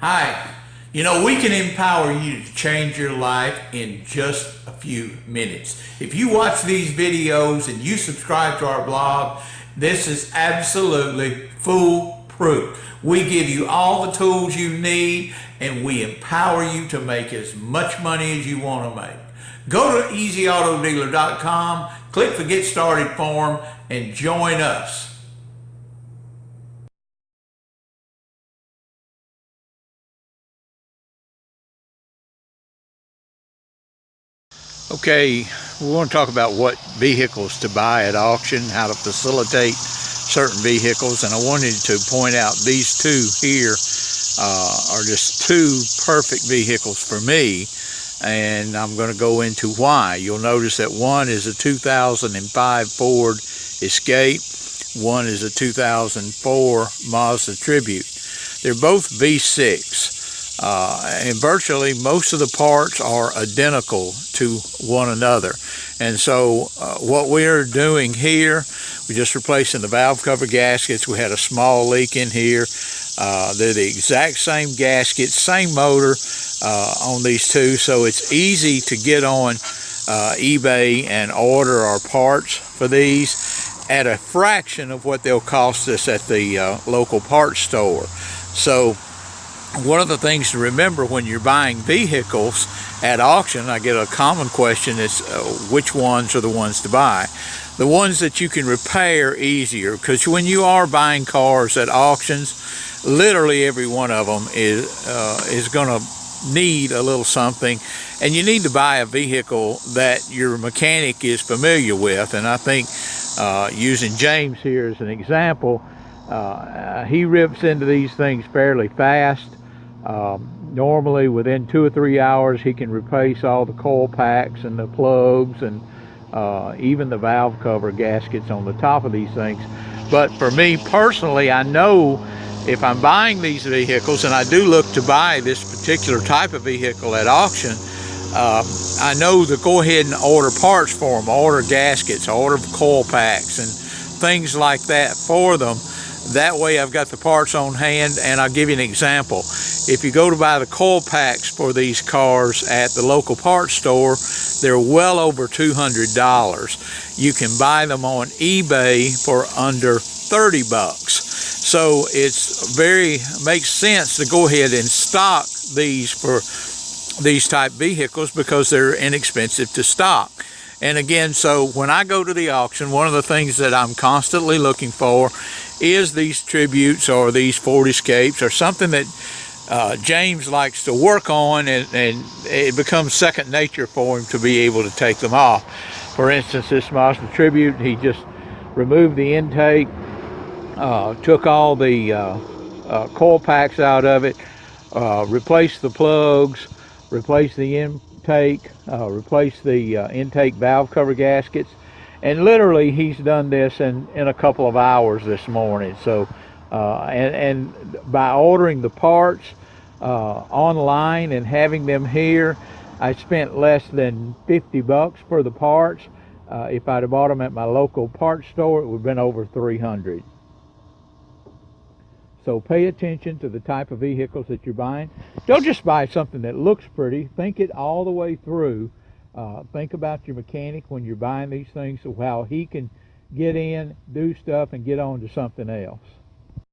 Hi. You know, we can empower you to change your life in just a few minutes. If you watch these videos and you subscribe to our blog, this is absolutely foolproof. We give you all the tools you need and we empower you to make as much money as you want to make. Go to easyautodealer.com, click the Get Started form, and join us. Okay, we want to talk about what vehicles to buy at auction, how to facilitate certain vehicles, and I wanted to point out these two here are just two perfect vehicles for me, and I'm going to go into why. You'll notice that one is a 2005 Ford Escape, one is a 2004 Mazda Tribute. They're both V6. And virtually most of the parts are identical to one another. And so what we're doing here, we're just replacing the valve cover gaskets. We had a small leak in here. They're the exact same gaskets, same motor on these two. So it's easy to get on eBay and order our parts for these at a fraction of what they'll cost us at the local parts store. So one of the things to remember when you're buying vehicles at auction, I get a common question, is which ones are the ones to buy? The ones that you can repair easier, because when you are buying cars at auctions, literally every one of them is going to need a little something, and you need to buy a vehicle that your mechanic is familiar with. And I think using James here as an example, he rips into these things fairly fast. Normally within 2 or 3 hours he can replace all the coil packs and the plugs and even the valve cover gaskets on the top of these things. But for me personally, I know if I'm buying these vehicles, and I do look to buy this particular type of vehicle at auction, I know to go ahead and order parts for them, order gaskets, order coil packs and things like that for them. That way I've got the parts on hand. And I'll give you an example. If you go to buy the coil packs for these cars at the local parts store, they're well over $200. You can buy them on eBay for under 30 bucks. So it's makes sense to go ahead and stock these for these type vehicles because they're inexpensive to stock. And again, so when I go to the auction, one of the things that I'm constantly looking for is these Tributes or these Ford Escapes or something that James likes to work on, and it becomes second nature for him to be able to take them off. For instance, this Mazda Tribute, he just removed the intake, took all the coil packs out of it, replaced the plugs, replaced the intake, replaced the intake valve cover gaskets, and literally he's done this in a couple of hours this morning. So and by ordering the parts online and having them here, I spent less than 50 bucks for the parts. If I'd have bought them at my local parts store, it would have been over 300. So pay attention to the type of vehicles that you're buying. Don't just buy something that looks pretty. Think it all the way through. Think about your mechanic when you're buying these things, so how he can get in, do stuff, and get on to something else.